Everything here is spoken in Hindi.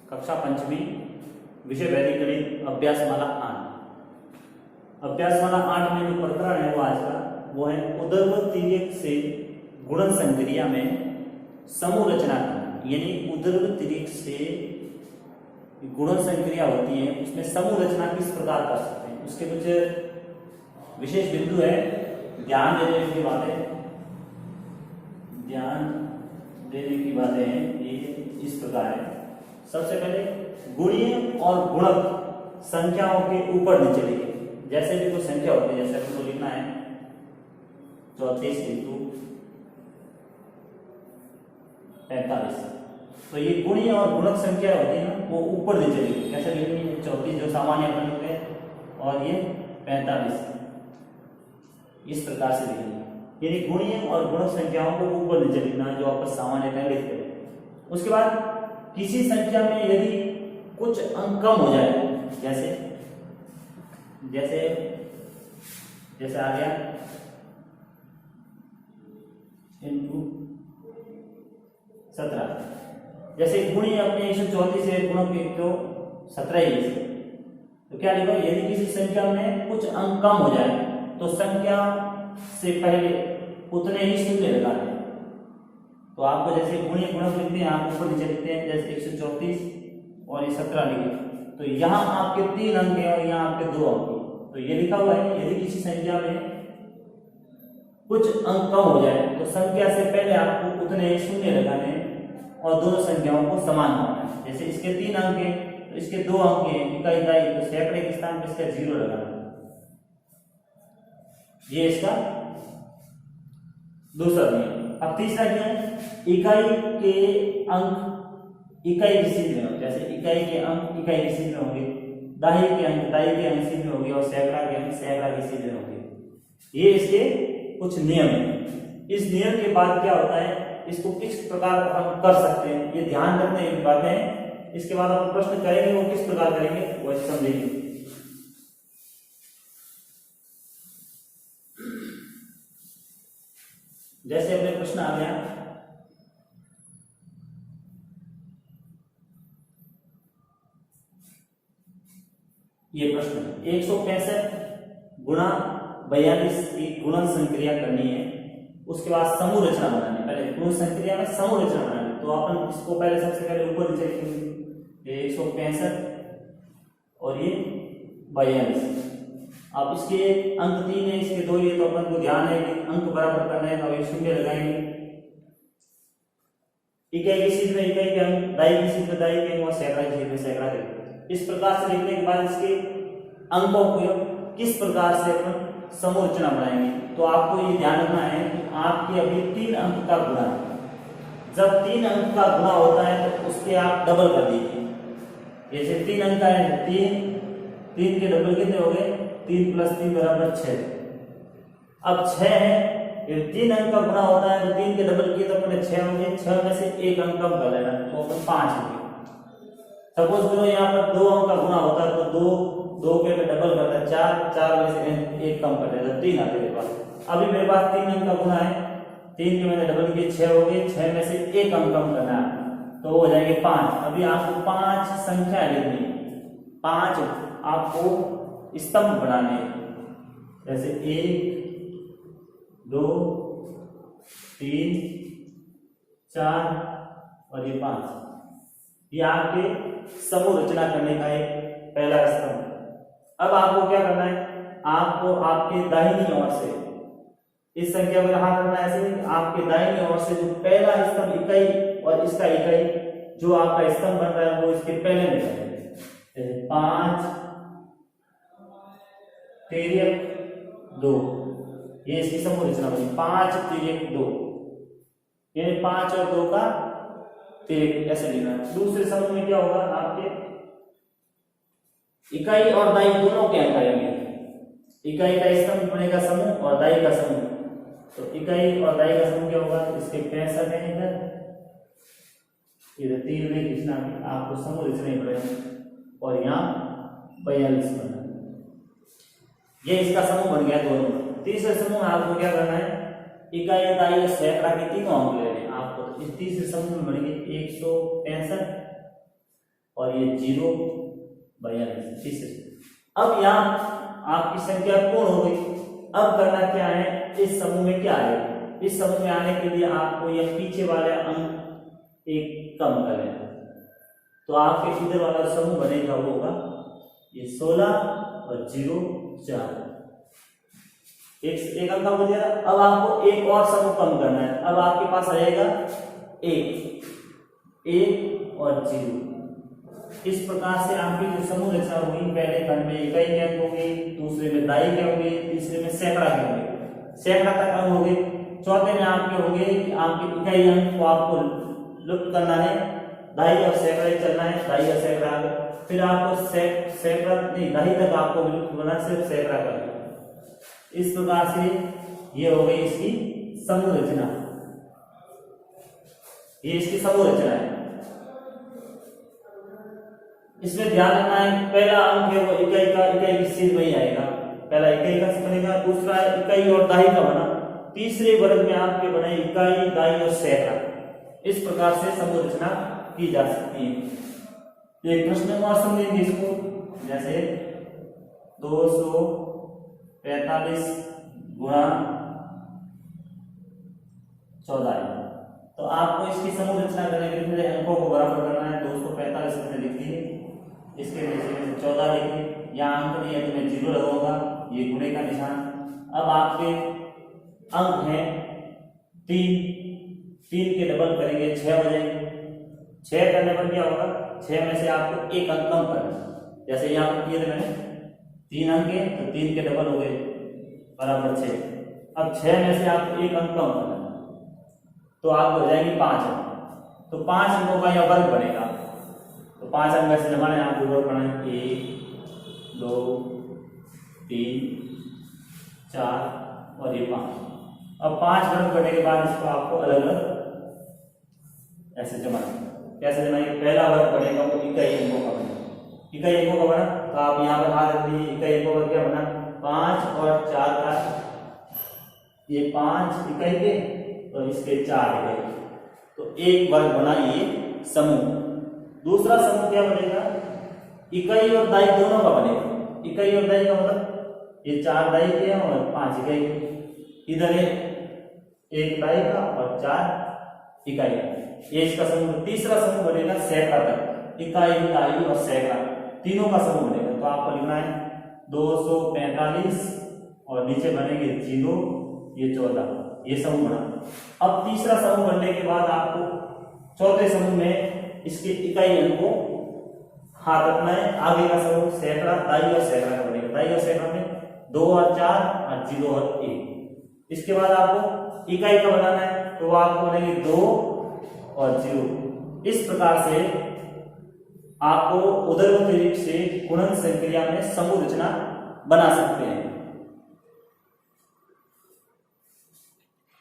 कक्षा पंचमी विषय वैदिक गणित अभ्यासमाला 8। अभ्यासमाला 8 में जो प्रकरण है वो आज का वो है उदर्भ तिर्यक से गुणन संक्रिया में समूह रचना करना। यानी उदर्भ तिर्यक से गुणन संक्रिया होती है उसमें समूह रचना किस प्रकार कर सकते हैं, उसके कुछ विशेष बिंदु है, ध्यान देने की बातें हैं। ये इस प्रकार है। सबसे पहले गुणीय और गुणक संख्याओं के ऊपर नीचे लिखे। जैसे भी कोई संख्या होती है, जैसे हमको लिखना है 34 इंटू 45, तो ये गुणीय और गुणक संख्या होती है ना, वो ऊपर नीचे लिखी। कैसे लिखनी है? 34 जो सामान्य अपन लिखते हैं और ये 45 इस प्रकार से लिखेंगे। यानी गुणीय और गुणक संख्याओं को ऊपर नीचे लिखना है जो आपस सामान्य लिखते हैं। उसके बाद किसी संख्या में यदि कुछ अंक कम हो जाए, जैसे जैसे जैसे आ गया इंटू 17, जैसे गुणीय अपने 134 है, गुणक तो 17 ही है, तो क्या लिखो? यदि किसी संख्या में कुछ अंक कम हो जाए तो संख्या से पहले उतने ही शून्य लगा दें। तो आपको जैसे गुणीय गुणक लिखते हैं, आप ऊपर नीचे लिखते हैं, जैसे 134 और ये 17 लिखे, तो यहाँ आपके 3 अंक है और यहाँ आपके 2 अंक है। तो ये लिखा हुआ है यदि किसी संख्या में कुछ अंक कम हो जाए तो संख्या से पहले आपको उतने ही शून्य लगाने और दोनों संख्याओं को समान होना है। जैसे इसके 3 अंक है तो इसके 2 अंक है, इकाई तो सैकड़े के स्थान पर इसका 0 लगाना। ये इसका दूसरा नियम। अब तीसरा क्या है? इकाई के अंक इकाई की सीध में होंगे। जैसे इकाई के अंक इकाई की सीध में होंगे, दाही के अंक सीध में होंगे और सैकड़ा के अंक सैकड़ा की सीध में होंगे। ये इसके कुछ नियम है। इस नियम के बाद क्या होता है, इसको किस प्रकार हम कर सकते हैं, ये ध्यान रखने की बातें हैं। इसके बाद हम प्रश्न करेंगे, वो किस प्रकार करेंगे वो समझेंगे। जैसे अपने प्रश्न आ गया, ये प्रश्न 165 गुणा 42 की गुणन संक्रिया करनी है। उसके बाद समूह रचना बनानी है। पहले गुणन संक्रिया में समूह रचना बनानी है, तो अपन इसको पहले सबसे पहले ऊपर नीचे लिखेंगे। 165 और ये 42। अब इसके अंक 3 है, इसके 2 है, तो अपन को ध्यान है कि अंक बराबर करना है, तो ये शून्य लगाएंगे। इकाई की सीध में इकाई के अंक, दाई की सीध में दाई के अंक और सैकड़ा की सीध में सैकड़ा के। इस प्रकार से लिखने के बाद इसके अंकों को किस प्रकार से अपन समूह रचना बनाएंगे, तो आपको ये ध्यान रखना है कि आपके अभी 3 अंक का गुणा है। जब 3 अंक का गुणा होता है तो उसके आप डबल कर दीजिए। जैसे 3 अंक का है, 3 के डबल कितने हो गए? 3 + 3 = 6। अब 6 है, ये 3 अंक का गुणा होता है तो 3 के डबल किए तो अपने 6 होंगे। 6 में से 1 अंक कम कर लेना, तो अपन 5 होंगे। सपोज करो यहाँ पर 2 अंक का गुणा होता है तो 2 के डबल करता है 4 में से 1 कम कर देता है, 3 आते मेरे पास। अभी मेरे पास 3 अंक का गुणा है, 3 के मैंने डबल किए 6 हो गए। 6 में से 1 अंक कम करना है तो हो जाएंगे 5। अभी आपको 5 संख्या लिखनी है, 5 आपको स्तंभ बनाने हैं। जैसे 1 2 3 4 और ये 5, ये आपके समूह रचना करने का एक पहला स्तंभ। अब आपको क्या करना है, आपको आपके दाहिनी ओर से इस संख्या को यहां करना है। ऐसे आपके दाहिनी ओर से जो पहला स्तंभ इकाई और इसका इकाई जो आपका स्तंभ बन रहा है वो इसके पहले में है। 5 तिर्यक 2, ये इसकी समूह रचना बनी। 5 तिर्यक 2, यानी 5 और 2 का तिर्यक ऐसे लिखना है। दूसरे समूह में क्या होगा, आपके इकाई और दाई दोनों के अंक आएंगे। इकाई का स्तंभ बनेगा समूह और दाई का समूह, तो इकाई और दाई का समूह क्या होगा? इसके 65 है इधर 3 में खींचना है, आपको समूह रचना ही पड़ेगा। और यहाँ 42 बनना, ये इसका समूह बन गया दोनों। तीसरे समूह में आपको क्या करना है, इकाई दाई और सैकड़ा के तीनों अंक लेने आपको। तो इस तीसरे समूह में बनेंगे 165 और ये 0/n तीसरे। अब यहाँ आपकी संख्या पूर्ण हो गई। अब करना क्या है, इस समूह में क्या है, इस समूह में आने के लिए आपको ये पीछे वाले अंक एक कम कर लेना। तो आपके इधर वाला समूह बनेगा वो होगा ये 16 और 0 4, एक अंक हो गया। अब आपको एक और समूह कम करना है। अब आपके पास रहेगा 1 और 0। इस प्रकार से आपकी जो समूह रचना हुई, पहले खंड में इकाई के अंक होंगे, दूसरे में दाई के होंगे, तीसरे में सैकड़ा के होंगे, सैकड़ा तक अंक होंगे, चौथे में आपके होंगे कि आपके इकाई अंक को आपको लुप्त करना है, दाई और सैकड़ा ही चलना है, दाई और सैकड़ा आगे, फिर आपको सैकड़ा नहीं दाई तक आपको विलुप्त करना, सिर्फ सैकड़ा करना। इस प्रकार से ये हो गई इसकी समूह रचना, ये इसकी समूह रचना है। इसमें ध्यान रखना है, पहला अंक है वो इकाई का, इकाई की सीध में ही आएगा, पहला इकाई का बनेगा, दूसरा है इकाई और दाई का बना, तीसरे वर्ग में आपके बने इकाई, दाई और सैकड़ा। इस प्रकार से समूह रचना की जा सकती है। एक प्रश्न और समझेंगे इसको, जैसे 245 गुणा 14। तो आपको इसकी समूह रचना करने के लिए अंकों को बराबर करना है। 245 मैंने लिख दिए, इसके नीचे में 14 लिखिए, यहाँ अंक नहीं है तो मैं 0 लगाऊंगा, ये गुणे का निशान। अब आपके अंक हैं 3 के डबल करेंगे 6 हो जाएंगे। 6 करने पर क्या होगा, 6 में से आपको एक अंक कम करना। जैसे यहाँ पर किए थे मैंने 3 अंक है तो 3 के डबल हो गए बराबर 6। अब 6 में से आपको एक अंक कम करना, तो आपको हो जाएगी 5 अंक। तो 5 अंकों का यह वर्ग बनेगा। तो 5 अंक ऐसे जमाने आपको वर्ग बनाए 1 2 3 4 और ये 5। अब 5 वर्ग करने के बाद इसको आपको अलग अलग ऐसे जमाना। कैसे जमाएंगे, पहला वर्ग बनेगा वो इकाई अंकों का बना, इकाई अंकों का बना, तो आप यहाँ पर हाथ रख दीजिए, इकाई अंकों का क्या बना 5 और 4 का, ये 5 इकाई के और इसके 4 इकाई, तो एक वर्ग बना ये समूह। दूसरा समूह क्या बनेगा, इकाई और दाई दोनों का बनेगा। इकाई और दाई का मतलब ये 4 दाई के हैं और 5 इकाई के, इधर है 1 दाई का और 4 इकाई का, ये इसका समूह। तीसरा समूह बनेगा सैकड़ा तक, इकाई दाई और सैकड़ा तीनों का समूह बनेगा। तो आपको लिखना है 245 और नीचे बनेंगे 0 ये 14, ये समूह बना। अब तीसरा समूह बनने के बाद आपको चौथे समूह में इसके इकाई अंक को हाथ रखना है। आगे का समूह सैकड़ा, दाई और सैकड़ा का बनेगा। दाई और सैकड़ा में 2 और 4 और 0 और 1। इसके बाद आपको इकाई का बनाना है, तो आपको बनेंगे 2 और 0। इस प्रकार से आपको उदर से गुणन संक्रिया में समूह रचना बना सकते हैं।